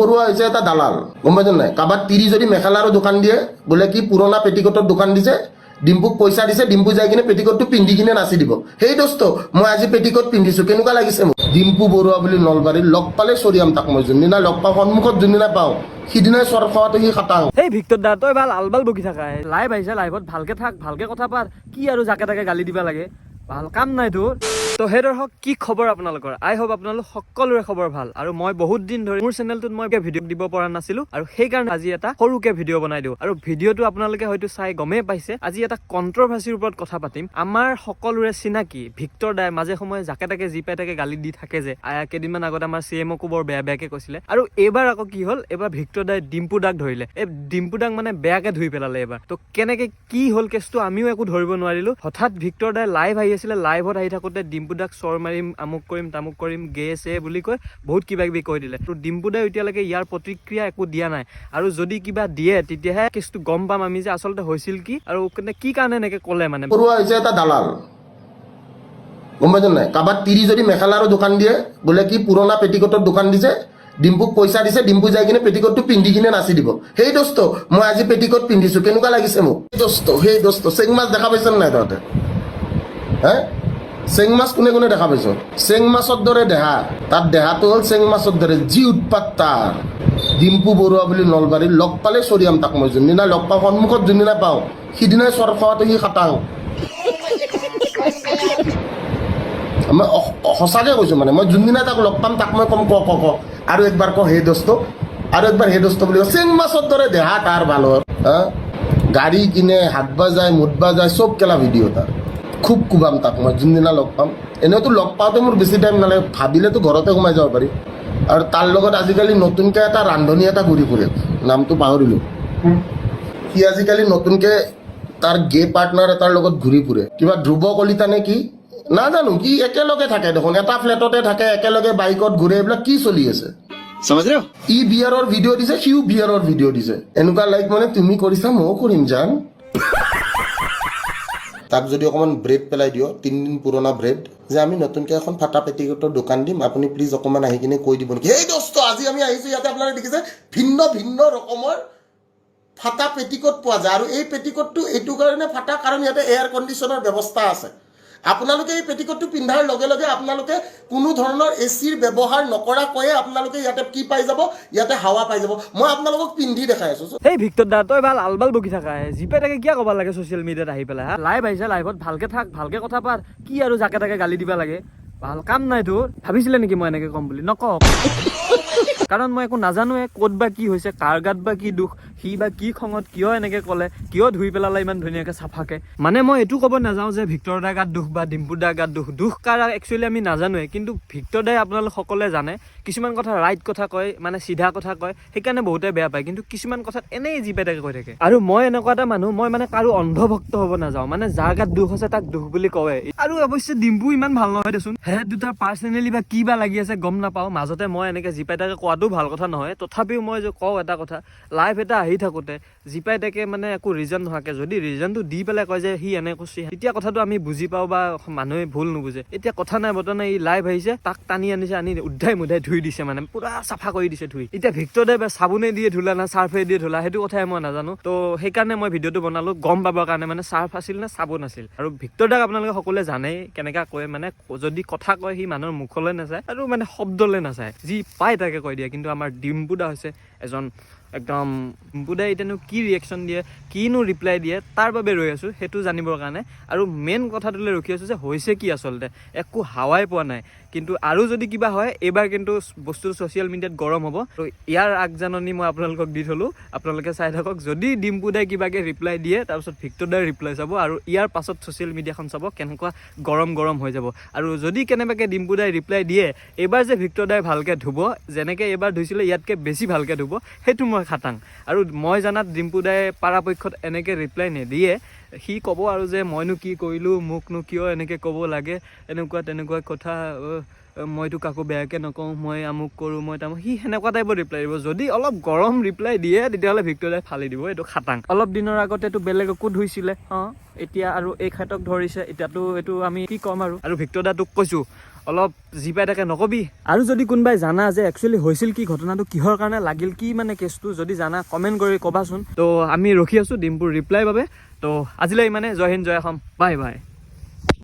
পড়ুয়া হয়েছে এটা দালাল, গম পাইছেন নাই? কাবাৰ তিৰি যদি মেখেলাৰো দোকান দিয়ে, বোলে কি পুৰণা পেটিকোটৰ দোকান দিছে, ডিম্পুক পইচা দিছে, ডিম্পু যাই কিনে পেটিকোটটো পিন্ধি কিনে নাচি দিব। সেই দোস্ত মই আজি পেটিকোট পিন্ধিছো, কেনেকুৱা লাগিছে মোক? ডিম্পু বৰুৱা বুলি নলবাৰীত লগ পালে চৰিয়াম তাক মই। যোনদিনা লগ পাওঁ, সন্মুখত যোনদিনা পাওঁ, সিদিনাই চৰ খোৱাটো সি খাটাং। এই ভিক্টৰ দা তই ভাল আলবাল বকি থাকা, লাইভ আহিছে, লাইভত ভালকে থাক, ভালকে কথা পাত, কি আৰু যাকে তাকে গালি দিবা লাগে, ভাল কাম নাই তোৰ। তো সেই দৰ্শক কি খবৰ আপোনালোকৰ? আই হোপ আপোনালোক সকলোৰে খবৰ ভাল। আৰু মই বহুত দিন ধৰি মোৰ চেনেলটোত মই ভিডিঅ' দিব পৰা নাছিলো, আৰু সেইকাৰণে আজি এটা সৰুকে ভিডিঅ' বনাই দিওঁ। আৰু ভিডিঅ'টো আপোনালোকে হয়তো চাই গমেই পাইছে, আজি এটা কন্ট্ৰভাৰ্চিৰ ওপৰত কথা পাতিম। আমাৰ সকলোৰে চিনাকি ভিক্টৰ দাই মাজে সময়ে যাকে তাকে যি পাই তাকে গালি দি থাকে যে, কেইদিনমান আগত আমাৰ CMকো বৰ বেয়া বেয়াকে কৈছিলে। আৰু এইবাৰ আকৌ কি হ'ল, এইবাৰ ভিক্টৰ দাই ডিম্পু দাক ধৰিলে। এই ডিম্পু দাক মানে বেয়াকে ধুই পেলালে এইবাৰ। তো কেনেকে কি হ'ল কেছটো আমিও একো ধৰিব নোৱাৰিলো। হঠাৎ ভিক্টৰ দাই লাইভ আহি আছিলে, লাইভত আহি থাকোতে ডিম্পু দাক চৰ মাৰিম, আমুক কৰিম, তামুক কৰিম, গে বুলি কৈ বহুত কিবা কিবি কৈ দিলে। তো ডিম্পু দাই এতিয়ালৈকে ইয়াৰ প্ৰতিক্ৰিয়া একো দিয়া নাই। আৰু যদি কিবা দিয়ে তেতিয়াহে কেছটো গম পাম আমি যে আচলতে হৈছিল কি, আৰু কি কাৰণে এনেকে ক'লে। মানে পড়ুৱা হৈছে এটা দালাল, গম পাইছেন নাই? কাবাৰ তিৰি যদি মেখেলাৰো দোকান দিয়ে, বোলে কি পুৰণা পেটিকোটৰ দোকান দিছে, ডিম্পুক পইচা দিছে, ডিম্পু যাই কিনে পেটিকোটটো পিন্ধি কিনে নাচি দিব। সেই দোস্ত মই আজি পেটিকোট পিন্ধিছো, কেনেকুৱা লাগিছে মোক? সেই দোস্ত চেং মাছ দেখা পাইছেন নাই তহঁতে? হে চেং মাছ কোনে কোনে দেখা পাইছ? চেং মাছৰ দৰে দেহা, তাত দেহাটো হ'ল চেং মাছৰ দৰে, যি উৎপাত তাৰ। ডিম্পু বৰুৱা বুলি নলবাৰীত লগ পালে চৰিয়াম তাক মই। যোনদিনা লগ পাওঁ, সন্মুখত যোনদিনা পাওঁ, সিদিনাই চৰ খোৱাটো সি খাটাং। মই সঁচাকৈ কৈছোঁ, মানে মই যোনদিনা তাক লগ পাম তাক মই কম ক আৰু একবাৰ ক হে দোস্ত, আৰু একবাৰ হে দোস্ত বুলি ক। চেং মাছৰ দৰে দেহা তাৰ ভালৰ, গাড়ী কিনে, হাত বাজায়, মুঠ বাজায়, চব কেলা ভিডিঅ' তাৰ। খুব কোবাম তাক মই যোনদিনা লগ পাম। এনেওতো লগ পাওঁতে মোৰ বেছি টাইম নালাগে, ভাবিলেতো ঘৰতে সোমাই যাব পাৰি। আৰু তাৰ লগত আজিকালি নতুনকৈ এটা ৰান্ধনি এটা ঘূৰি ফুৰে, নামটো পাহৰিলোঁ। সি আজিকালি নতুনকৈ তাৰ গে পাৰ্টনাৰ এটাৰ লগত ঘূৰি ফুৰে, কিবা ধ্ৰুৱ কলিতা নে কি নাজানো। কি একেলগে থাকে দেখোন, এটা ফ্লেটতে থাকে, একেলগে বাইকত ঘূৰে। এইবিলাক কি চলি আছে? ই বিয়াৰৰ ভিডিঅ' দিছে, সিও বিয়াৰৰ ভিডিঅ' দিছে। এনেকুৱা লাইক মানে তুমি কৰিছা ময়ো কৰিম জান। তাক যদি অকণমান ব্ৰেড পেলাই দিয়, 3 দিন পুৰণা ব্ৰেড, যে আমি নতুনকৈ এখন ফাটা পেটিকোটৰ দোকান দিম, আপুনি প্লিজ অকণমান আহি কিনে কৈ দিব নেকি? সেই দোস্ত আজি আমি আহিছোঁ ইয়াতে, আপোনালোকে দেখিছে ভিন্ন ভিন্ন ৰকমৰ ফাটা পেটিকোট পোৱা যায়। আৰু এই পেটিকোটটো এইটো কাৰণে ফাটা, কাৰণ ইয়াতে এয়াৰ কণ্ডিশ্যনৰ ব্যৱস্থা আছে। আপোনালোকে এই পেটিকোটটো পিন্ধাৰ লগে লগে আপোনালোকে কোনো ধৰণৰ এচিৰ ব্যৱহাৰ নকৰাকৈয়ে আপোনালোকে ইয়াতে কি পাই যাব, ইয়াতে হাৱা পাই যাব। মই আপোনালোকক পিন্ধি দেখাই আছো। এই ভিক্টৰ দা তই ভাল আলবাল বকি থাকা, যি পাই তাকে কিয় ক'ব লাগে ছ'চিয়েল মিডিয়াত আহি পেলাই? লাইভ আহিছে, লাইভত ভালকে থাক, ভালকে কথা পাত, কি আৰু যাকে তাকে গালি দিবা লাগে, ভাল কাম নাই তোৰ। ভাবিছিলে নেকি মই এনেকে ক'ম বুলি? নকওঁ, কাৰণ মই একো নাজানোৱে ক'ত বা কি হৈছে, কাৰ গাত বা কি দুখ, সি বা কি খঙত কিয় এনেকে ক'লে, কিয় ধুই পেলালে ইমান ধুনীয়াকে চাফাকে। মানে মই এইটো ক'ব নাযাওঁ যে ভিক্টৰ দাৰ গাত দুখ বা ডিম্পু দাৰ গাত দুখ কাৰ একচুৱেলি আমি নাজানোৱে। কিন্তু ভিক্টৰ দাই আপোনালোক সকলোৱে জানে কিছুমান কথা ৰাইট কথা কয়, মানে চিধা কথা কয়, সেইকাৰণে বহুতে বেয়া পায়। কিন্তু কিছুমান কথাত এনেই যি পাই তাকে কৈ থাকে। আৰু মই এনেকুৱা এটা মানুহ, মই মানে কাৰো অন্ধভক্ত হ'ব নাযাওঁ, মানে যাৰ গাত দুখ আছে তাক দুখ বুলি কয়। আৰু অৱশ্যে ডিম্পু ইমান ভাল নহয় দেচোন, হেড দুটাৰ পাৰ্চনেলি বা কি বা লাগি আছে গম নাপাওঁ। মাজতে মই এনেকে যি পাই তাকে কোৱাটো ভাল কথা নহয়, তথাপিও মই যে কওঁ এটা কথা, লাইভ এটা আহি থাকোঁতে যি পাই তাকে মানে একো ৰিজন নোহোৱাকে যদি ৰিজনটো দি পেলাই কয় যে সি এনে কৈছে, তেতিয়া কথাটো আমি বুজি পাওঁ বা মানুহে ভুল নুবুজে। এতিয়া কথা নাই বতৰা নাই, ই লাইভ আহিছে, তাক টানি আনিছে, আনি উদ্ধাই মুদ্ধাই ধুই দিছে, মানে পুৰা চাফা কৰি দিছে ধুই। এতিয়া ভিক্টৰ দাই চাবোনে দিয়ে ধুলা না চাৰ্ফে দিয়ে ধুলা, সেইটো কথাই মই নাজানো। তো সেইকাৰণে মই ভিডিঅ'টো বনালো গম পাবৰ কাৰণে, মানে চাৰ্ফ আছিল নে চাবোন আছিল। আৰু ভিক্টৰ দাক আপোনালোকে সকলোৱে জানেই কেনেকা কয়, মানে যদি কথা কয় সি মানুহৰ মুখলৈ নাযায় আৰু মানে শব্দলৈ নাযায়, যি পায় তাকে কৈ দিয়ে। কিন্তু আমাৰ ডিম্পু দা হৈছে এজন একদম, ডিম্পু দাই এতিয়ানো কি ৰিয়েকশ্যন দিয়ে, কিনো ৰিপ্লাই দিয়ে, তাৰ বাবে ৰৈ আছোঁ সেইটো জানিবৰ কাৰণে। আৰু মেইন কথাটোলৈ ৰখি আছোঁ যে হৈছে কি আচলতে, একো হাৱাই পোৱা নাই। কিন্তু আৰু যদি কিবা হয়, এইবাৰ কিন্তু বস্তুটো ছ'চিয়েল মিডিয়াত গৰম হ'ব। তো ইয়াৰ আগজাননী মই আপোনালোকক দি থ'লোঁ, আপোনালোকে চাই থাকক। যদি ডিম্পু দাই কিবাকৈ ৰিপ্লাই দিয়ে, তাৰপিছত ভিক্টৰ দাই ৰিপ্লাই চাব, আৰু ইয়াৰ পাছত ছ'চিয়েল মিডিয়াখন চাব কেনেকুৱা গৰম হৈ যাব। আৰু যদি কেনেবাকৈ ডিম্পু দাই ৰিপ্লাই দিয়ে, এইবাৰ যে ভিক্টৰ দাই ভালকৈ ধুব, যেনেকৈ এইবাৰ ধুইছিলে ইয়াতকৈ বেছি ভালকৈ ধুব, সেইটো মই খাটাং। আৰু মই জানাত ডিম্পু দাই পৰাপক্ষত এনেকৈ ৰিপ্লাই নিদিয়ে। সি ক'ব আৰু যে মইনো কি কৰিলোঁ, মোকনো কিয় এনেকৈ ক'ব লাগে, এনেকুৱা তেনেকুৱা কথা, মইতো কাকো বেয়াকৈ নকওঁ, মই আমুক কৰোঁ, মই তামুক, সি সেনেকুৱা টাইপৰ ৰিপ্লাই দিব। যদি অলপ গৰম ৰিপ্লাই দিয়ে তেতিয়াহ'লে ভিক্টৰ দাই ফালি দিব, এইটো খাটাং। অলপ দিনৰ আগতেতো বেলেগকো ধুইছিলে, এতিয়া আৰু এই ক্ষেত্ৰক ধৰিছে, এতিয়াতো এইটো আমি কি ক'ম। আৰু ভিক্টৰ দাটোক কৈছোঁ, অলপ যি পাই তাকে নকবি আৰু যদি কোনোবাই জানা যে একচুৱেলি হৈছিল কি ঘটনাটো কিহৰ কাৰণে লাগিল কি মানে কেছটো যদি জানা কমেণ্ট কৰি ক'বাচোন তো আমি ৰখি আছোঁ ডিম্পুৰ ৰিপ্লাইৰ বাবে তো আজিলৈ ইমানে জয় হিন্দ জয় অসম বাই বাই